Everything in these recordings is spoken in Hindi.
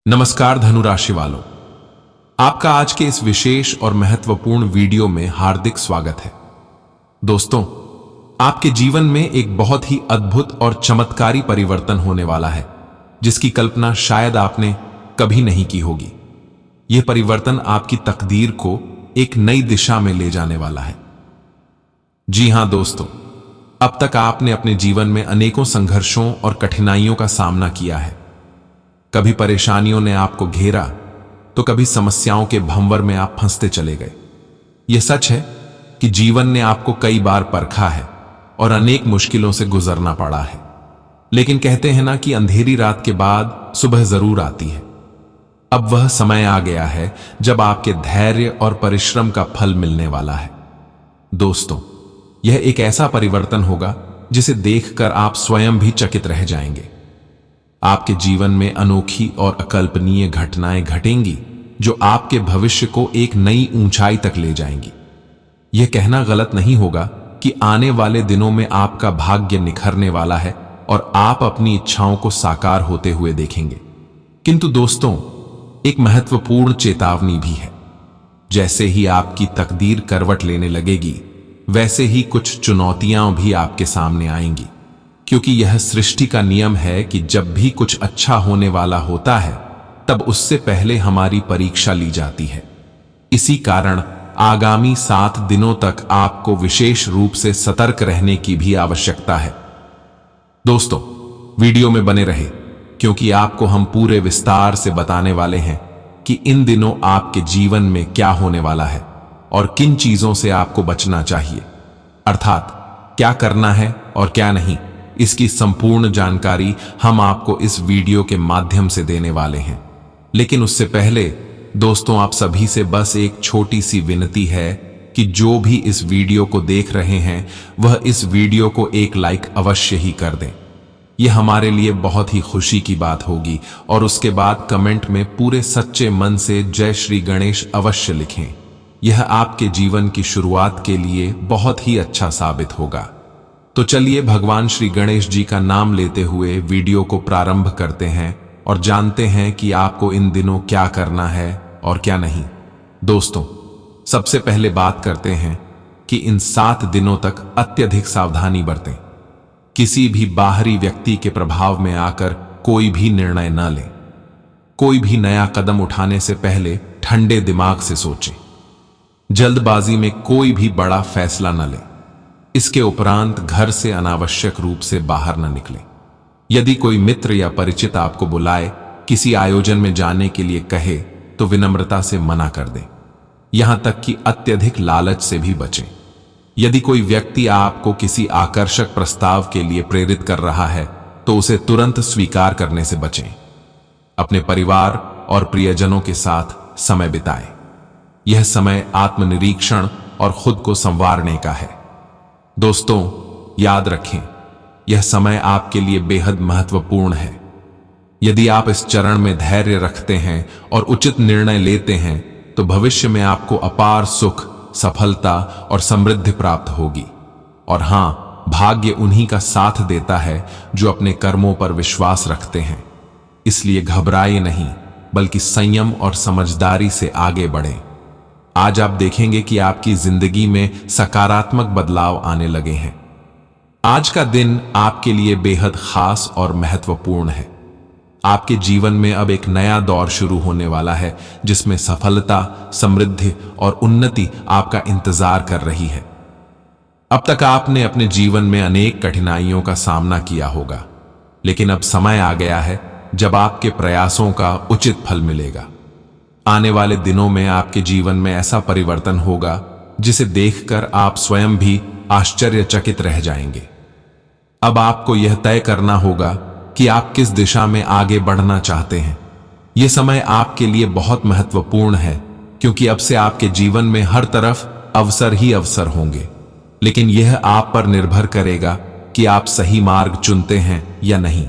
नमस्कार धनु राशि वालों, आपका आज के इस विशेष और महत्वपूर्ण वीडियो में हार्दिक स्वागत है। दोस्तों, आपके जीवन में एक बहुत ही अद्भुत और चमत्कारी परिवर्तन होने वाला है, जिसकी कल्पना शायद आपने कभी नहीं की होगी। यह परिवर्तन आपकी तकदीर को एक नई दिशा में ले जाने वाला है। जी हां दोस्तों, अब तक आपने अपने जीवन में अनेकों संघर्षों और कठिनाइयों का सामना किया है। कभी परेशानियों ने आपको घेरा तो कभी समस्याओं के भंवर में आप फंसते चले गए। यह सच है कि जीवन ने आपको कई बार परखा है और अनेक मुश्किलों से गुजरना पड़ा है। लेकिन कहते हैं ना कि अंधेरी रात के बाद सुबह जरूर आती है। अब वह समय आ गया है जब आपके धैर्य और परिश्रम का फल मिलने वाला है। दोस्तों, यह एक ऐसा परिवर्तन होगा जिसे देखकर आप स्वयं भी चकित रह जाएंगे। आपके जीवन में अनोखी और अकल्पनीय घटनाएं घटेंगी जो आपके भविष्य को एक नई ऊंचाई तक ले जाएंगी। यह कहना गलत नहीं होगा कि आने वाले दिनों में आपका भाग्य निखरने वाला है और आप अपनी इच्छाओं को साकार होते हुए देखेंगे। किंतु दोस्तों, एक महत्वपूर्ण चेतावनी भी है। जैसे ही आपकी तकदीर करवट लेने लगेगी, वैसे ही कुछ चुनौतियां भी आपके सामने आएंगी, क्योंकि यह सृष्टि का नियम है कि जब भी कुछ अच्छा होने वाला होता है, तब उससे पहले हमारी परीक्षा ली जाती है। इसी कारण आगामी 7 दिनों तक आपको विशेष रूप से सतर्क रहने की भी आवश्यकता है। दोस्तों, वीडियो में बने रहे, क्योंकि आपको हम पूरे विस्तार से बताने वाले हैं कि इन दिनों आपके जीवन में क्या होने वाला है और किन चीजों से आपको बचना चाहिए, अर्थात क्या करना है और क्या नहीं। इसकी संपूर्ण जानकारी हम आपको इस वीडियो के माध्यम से देने वाले हैं। लेकिन उससे पहले दोस्तों, आप सभी से बस एक छोटी सी विनती है कि जो भी इस वीडियो को देख रहे हैं, वह इस वीडियो को एक लाइक अवश्य ही कर दें। यह हमारे लिए बहुत ही खुशी की बात होगी। और उसके बाद कमेंट में पूरे सच्चे मन से जय श्री गणेश अवश्य लिखें। यह आपके जीवन की शुरुआत के लिए बहुत ही अच्छा साबित होगा। तो चलिए भगवान श्री गणेश जी का नाम लेते हुए वीडियो को प्रारंभ करते हैं और जानते हैं कि आपको इन दिनों क्या करना है और क्या नहीं। दोस्तों, सबसे पहले बात करते हैं कि इन 7 दिनों तक अत्यधिक सावधानी बरतें। किसी भी बाहरी व्यक्ति के प्रभाव में आकर कोई भी निर्णय न लें। कोई भी नया कदम उठाने से पहले ठंडे दिमाग से सोचें। जल्दबाजी में कोई भी बड़ा फैसला न लें। इसके उपरांत घर से अनावश्यक रूप से बाहर न निकलें। यदि कोई मित्र या परिचित आपको बुलाए, किसी आयोजन में जाने के लिए कहे, तो विनम्रता से मना कर दें। यहां तक कि अत्यधिक लालच से भी बचें। यदि कोई व्यक्ति आपको किसी आकर्षक प्रस्ताव के लिए प्रेरित कर रहा है, तो उसे तुरंत स्वीकार करने से बचें। अपने परिवार और प्रियजनों के साथ समय बिताएं। यह समय आत्मनिरीक्षण और खुद को संवारने का है। दोस्तों, याद रखें, यह समय आपके लिए बेहद महत्वपूर्ण है। यदि आप इस चरण में धैर्य रखते हैं और उचित निर्णय लेते हैं, तो भविष्य में आपको अपार सुख, सफलता और समृद्धि प्राप्त होगी। और हां, भाग्य उन्हीं का साथ देता है जो अपने कर्मों पर विश्वास रखते हैं। इसलिए घबराए नहीं, बल्कि संयम और समझदारी से आगे बढ़ें। आज आप देखेंगे कि आपकी जिंदगी में सकारात्मक बदलाव आने लगे हैं। आज का दिन आपके लिए बेहद खास और महत्वपूर्ण है। आपके जीवन में अब एक नया दौर शुरू होने वाला है, जिसमें सफलता, समृद्धि और उन्नति आपका इंतजार कर रही है। अब तक आपने अपने जीवन में अनेक कठिनाइयों का सामना किया होगा, लेकिन अब समय आ गया है जब आपके प्रयासों का उचित फल मिलेगा। आने वाले दिनों में आपके जीवन में ऐसा परिवर्तन होगा जिसे देखकर आप स्वयं भी आश्चर्यचकित रह जाएंगे। अब आपको यह तय करना होगा कि आप किस दिशा में आगे बढ़ना चाहते हैं। यह समय आपके लिए बहुत महत्वपूर्ण है, क्योंकि अब से आपके जीवन में हर तरफ अवसर ही अवसर होंगे। लेकिन यह आप पर निर्भर करेगा कि आप सही मार्ग चुनते हैं या नहीं।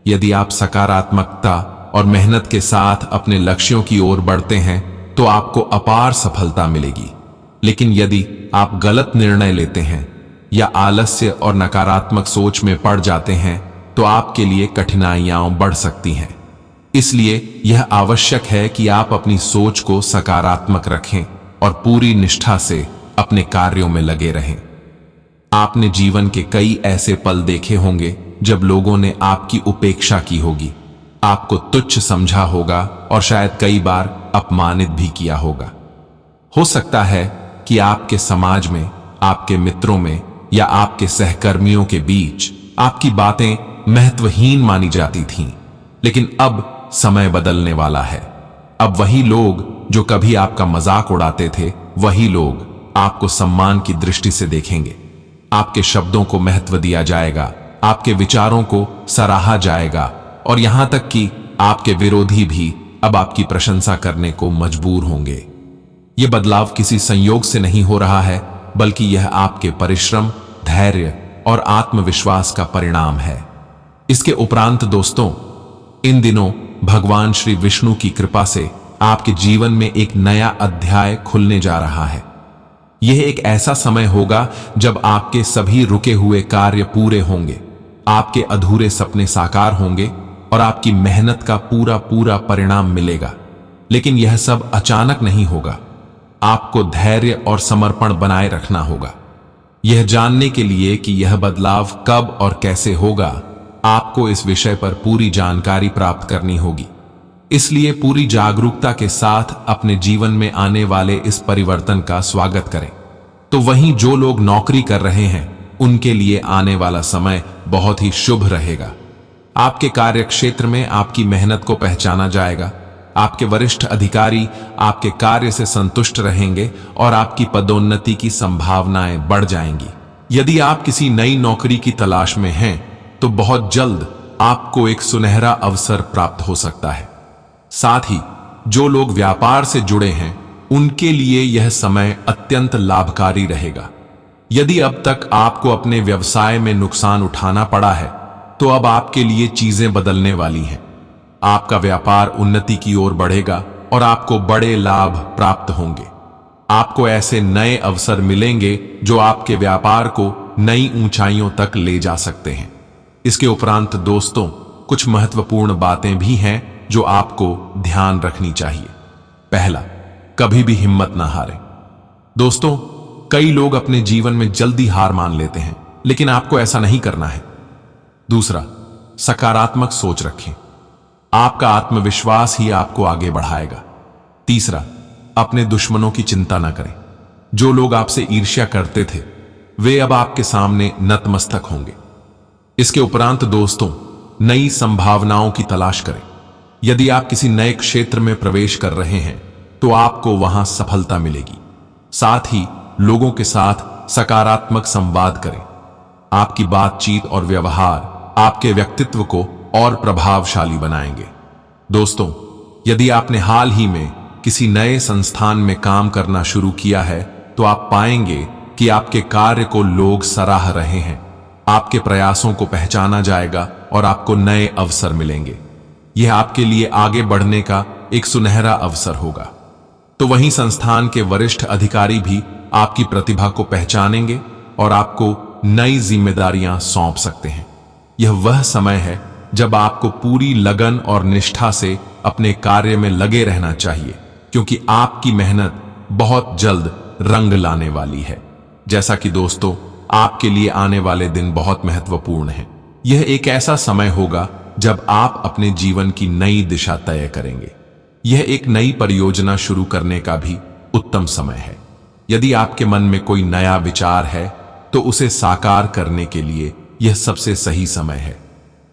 यदि आप सकारात्मकता और मेहनत के साथ अपने लक्ष्यों की ओर बढ़ते हैं, तो आपको अपार सफलता मिलेगी। लेकिन यदि आप गलत निर्णय लेते हैं या आलस्य और नकारात्मक सोच में पड़ जाते हैं, तो आपके लिए कठिनाइयां बढ़ सकती हैं। इसलिए यह आवश्यक है कि आप अपनी सोच को सकारात्मक रखें और पूरी निष्ठा से अपने कार्यों में लगे रहें। आपने जीवन के कई ऐसे पल देखे होंगे जब लोगों ने आपकी उपेक्षा की होगी, आपको तुच्छ समझा होगा और शायद कई बार अपमानित भी किया होगा। हो सकता है कि आपके समाज में, आपके मित्रों में या आपके सहकर्मियों के बीच आपकी बातें महत्वहीन मानी जाती थीं, लेकिन अब समय बदलने वाला है। अब वही लोग जो कभी आपका मजाक उड़ाते थे, वही लोग आपको सम्मान की दृष्टि से देखेंगे। आपके शब्दों को महत्व दिया जाएगा, आपके विचारों को सराहा जाएगा और यहां तक कि आपके विरोधी भी अब आपकी प्रशंसा करने को मजबूर होंगे। यह बदलाव किसी संयोग से नहीं हो रहा है, बल्कि यह आपके परिश्रम, धैर्य और आत्मविश्वास का परिणाम है। इसके उपरांत दोस्तों, इन दिनों भगवान श्री विष्णु की कृपा से आपके जीवन में एक नया अध्याय खुलने जा रहा है। यह एक ऐसा समय होगा जब आपके सभी रुके हुए कार्य पूरे होंगे, आपके अधूरे सपने साकार होंगे और आपकी मेहनत का पूरा पूरा परिणाम मिलेगा। लेकिन यह सब अचानक नहीं होगा। आपको धैर्य और समर्पण बनाए रखना होगा। यह जानने के लिए कि यह बदलाव कब और कैसे होगा, आपको इस विषय पर पूरी जानकारी प्राप्त करनी होगी। इसलिए पूरी जागरूकता के साथ अपने जीवन में आने वाले इस परिवर्तन का स्वागत करें। तो वहीं जो लोग नौकरी कर रहे हैं, उनके लिए आने वाला समय बहुत ही शुभ रहेगा। आपके कार्य क्षेत्र में आपकी मेहनत को पहचाना जाएगा। आपके वरिष्ठ अधिकारी आपके कार्य से संतुष्ट रहेंगे और आपकी पदोन्नति की संभावनाएं बढ़ जाएंगी। यदि आप किसी नई नौकरी की तलाश में हैं, तो बहुत जल्द आपको एक सुनहरा अवसर प्राप्त हो सकता है। साथ ही जो लोग व्यापार से जुड़े हैं, उनके लिए यह समय अत्यंत लाभकारी रहेगा। यदि अब तक आपको अपने व्यवसाय में नुकसान उठाना पड़ा है, तो अब आपके लिए चीजें बदलने वाली हैं। आपका व्यापार उन्नति की ओर बढ़ेगा और आपको बड़े लाभ प्राप्त होंगे। आपको ऐसे नए अवसर मिलेंगे जो आपके व्यापार को नई ऊंचाइयों तक ले जा सकते हैं। इसके उपरांत दोस्तों, कुछ महत्वपूर्ण बातें भी हैं जो आपको ध्यान रखनी चाहिए। पहला, कभी भी हिम्मत ना हारें। दोस्तों, कई लोग अपने जीवन में जल्दी हार मान लेते हैं, लेकिन आपको ऐसा नहीं करना है। दूसरा, सकारात्मक सोच रखें। आपका आत्मविश्वास ही आपको आगे बढ़ाएगा। तीसरा, अपने दुश्मनों की चिंता ना करें। जो लोग आपसे ईर्ष्या करते थे, वे अब आपके सामने नतमस्तक होंगे। इसके उपरांत दोस्तों, नई संभावनाओं की तलाश करें। यदि आप किसी नए क्षेत्र में प्रवेश कर रहे हैं, तो आपको वहां सफलता मिलेगी। साथ ही लोगों के साथ सकारात्मक संवाद करें। आपकी बातचीत और व्यवहार आपके व्यक्तित्व को और प्रभावशाली बनाएंगे। दोस्तों, यदि आपने हाल ही में किसी नए संस्थान में काम करना शुरू किया है, तो आप पाएंगे कि आपके कार्य को लोग सराह रहे हैं। आपके प्रयासों को पहचाना जाएगा और आपको नए अवसर मिलेंगे। यह आपके लिए आगे बढ़ने का एक सुनहरा अवसर होगा। तो वहीं संस्थान के वरिष्ठ अधिकारी भी आपकी प्रतिभा को पहचानेंगे और आपको नई जिम्मेदारियां सौंप सकते हैं। यह वह समय है जब आपको पूरी लगन और निष्ठा से अपने कार्य में लगे रहना चाहिए, क्योंकि आपकी मेहनत बहुत जल्द रंग लाने वाली है। जैसा कि दोस्तों, आपके लिए आने वाले दिन बहुत महत्वपूर्ण हैं। यह एक ऐसा समय होगा जब आप अपने जीवन की नई दिशा तय करेंगे। यह एक नई परियोजना शुरू करने का भी उत्तम समय है। यदि आपके मन में कोई नया विचार है, तो उसे साकार करने के लिए यह सबसे सही समय है।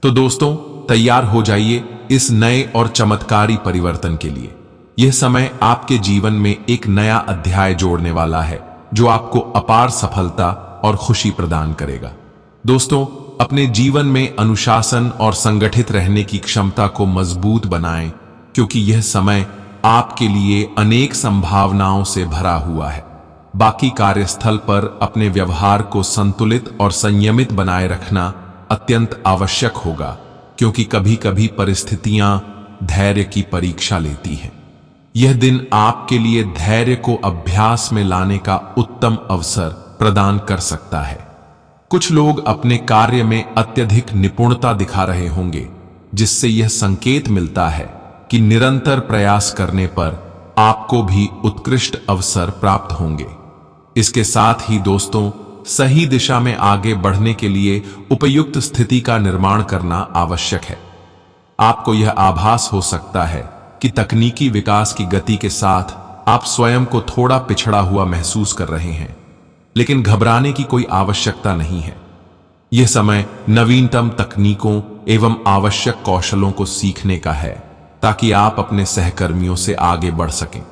तो दोस्तों, तैयार हो जाइए इस नए और चमत्कारी परिवर्तन के लिए। यह समय आपके जीवन में एक नया अध्याय जोड़ने वाला है, जो आपको अपार सफलता और खुशी प्रदान करेगा। दोस्तों, अपने जीवन में अनुशासन और संगठित रहने की क्षमता को मजबूत बनाएं, क्योंकि यह समय आपके लिए अनेक संभावनाओं से भरा हुआ है। बाकी कार्यस्थल पर अपने व्यवहार को संतुलित और संयमित बनाए रखना अत्यंत आवश्यक होगा, क्योंकि कभी कभी परिस्थितियां धैर्य की परीक्षा लेती हैं। यह दिन आपके लिए धैर्य को अभ्यास में लाने का उत्तम अवसर प्रदान कर सकता है। कुछ लोग अपने कार्य में अत्यधिक निपुणता दिखा रहे होंगे, जिससे यह संकेत मिलता है कि निरंतर प्रयास करने पर आपको भी उत्कृष्ट अवसर प्राप्त होंगे। इसके साथ ही दोस्तों, सही दिशा में आगे बढ़ने के लिए उपयुक्त स्थिति का निर्माण करना आवश्यक है। आपको यह आभास हो सकता है कि तकनीकी विकास की गति के साथ आप स्वयं को थोड़ा पिछड़ा हुआ महसूस कर रहे हैं, लेकिन घबराने की कोई आवश्यकता नहीं है। यह समय नवीनतम तकनीकों एवं आवश्यक कौशलों को सीखने का है, ताकि आप अपने सहकर्मियों से आगे बढ़ सकें।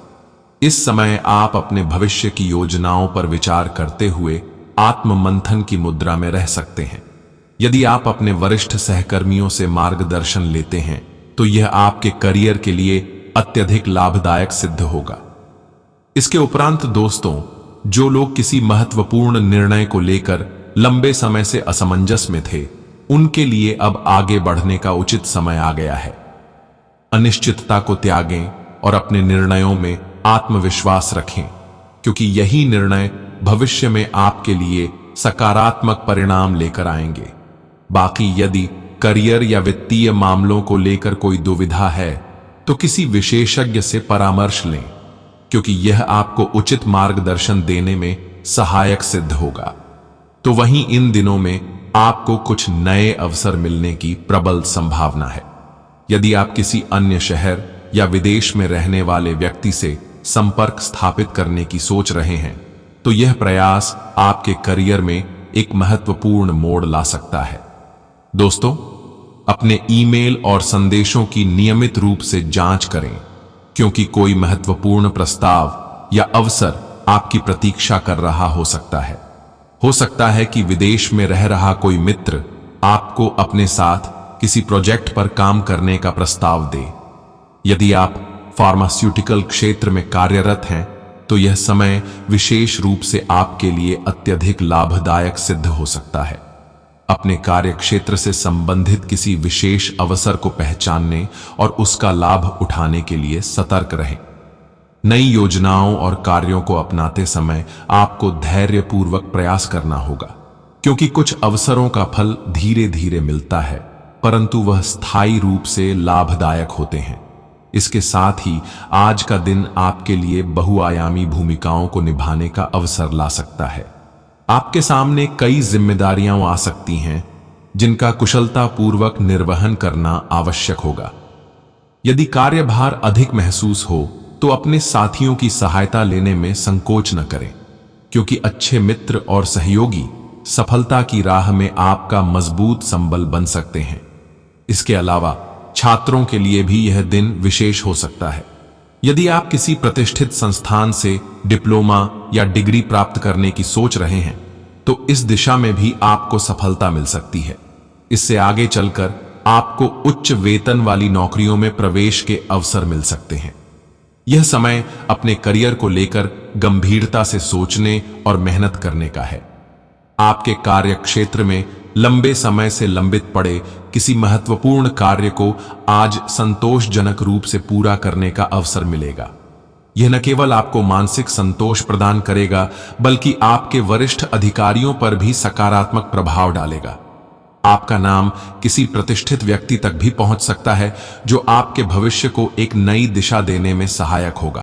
इस समय आप अपने भविष्य की योजनाओं पर विचार करते हुए आत्म मंथन की मुद्रा में रह सकते हैं। यदि आप अपने वरिष्ठ सहकर्मियों से मार्गदर्शन लेते हैं तो यह आपके करियर के लिए अत्यधिक लाभदायक सिद्ध होगा। इसके उपरांत दोस्तों, जो लोग किसी महत्वपूर्ण निर्णय को लेकर लंबे समय से असमंजस में थे, उनके लिए अब आगे बढ़ने का उचित समय आ गया है। अनिश्चितता को त्यागें और अपने निर्णयों में आत्मविश्वास रखें, क्योंकि यही निर्णय भविष्य में आपके लिए सकारात्मक परिणाम लेकर आएंगे। बाकी यदि करियर या वित्तीय मामलों को लेकर कोई दुविधा है तो किसी विशेषज्ञ से परामर्श लें, क्योंकि यह आपको उचित मार्गदर्शन देने में सहायक सिद्ध होगा। तो वहीं इन दिनों में आपको कुछ नए अवसर मिलने की प्रबल संभावना है। यदि आप किसी अन्य शहर या विदेश में रहने वाले व्यक्ति से संपर्क स्थापित करने की सोच रहे हैं तो यह प्रयास आपके करियर में एक महत्वपूर्ण मोड़ ला सकता है। दोस्तों, अपने ईमेल और संदेशों की नियमित रूप से जांच करें, क्योंकि कोई महत्वपूर्ण प्रस्ताव या अवसर आपकी प्रतीक्षा कर रहा हो सकता है। हो सकता है कि विदेश में रह रहा कोई मित्र आपको अपने साथ किसी प्रोजेक्ट पर काम करने का प्रस्ताव दे। यदि आप फार्मास्यूटिकल क्षेत्र में कार्यरत हैं तो यह समय विशेष रूप से आपके लिए अत्यधिक लाभदायक सिद्ध हो सकता है। अपने कार्य क्षेत्र से संबंधित किसी विशेष अवसर को पहचानने और उसका लाभ उठाने के लिए सतर्क रहें। नई योजनाओं और कार्यों को अपनाते समय आपको धैर्यपूर्वक प्रयास करना होगा, क्योंकि कुछ अवसरों का फल धीरे धीरे मिलता है, परंतु वह स्थायी रूप से लाभदायक होते हैं। इसके साथ ही आज का दिन आपके लिए बहुआयामी भूमिकाओं को निभाने का अवसर ला सकता है। आपके सामने कई जिम्मेदारियां आ सकती हैं, जिनका कुशलतापूर्वक निर्वहन करना आवश्यक होगा। यदि कार्यभार अधिक महसूस हो तो अपने साथियों की सहायता लेने में संकोच न करें, क्योंकि अच्छे मित्र और सहयोगी सफलता की राह में आपका मजबूत संबल बन सकते हैं। इसके अलावा छात्रों के लिए भी यह दिन विशेष हो सकता है। यदि आप किसी प्रतिष्ठित संस्थान से डिप्लोमा या डिग्री प्राप्त करने की सोच रहे हैं तो इस दिशा में भी आपको सफलता मिल सकती है। इससे आगे चलकर आपको उच्च वेतन वाली नौकरियों में प्रवेश के अवसर मिल सकते हैं। यह समय अपने करियर को लेकर गंभीरता से सोचने और मेहनत करने का है। आपके कार्य क्षेत्र में लंबे समय से लंबित पड़े किसी महत्वपूर्ण कार्य को आज संतोषजनक रूप से पूरा करने का अवसर मिलेगा। यह न केवल आपको मानसिक संतोष प्रदान करेगा, बल्कि आपके वरिष्ठ अधिकारियों पर भी सकारात्मक प्रभाव डालेगा। आपका नाम किसी प्रतिष्ठित व्यक्ति तक भी पहुंच सकता है, जो आपके भविष्य को एक नई दिशा देने में सहायक होगा।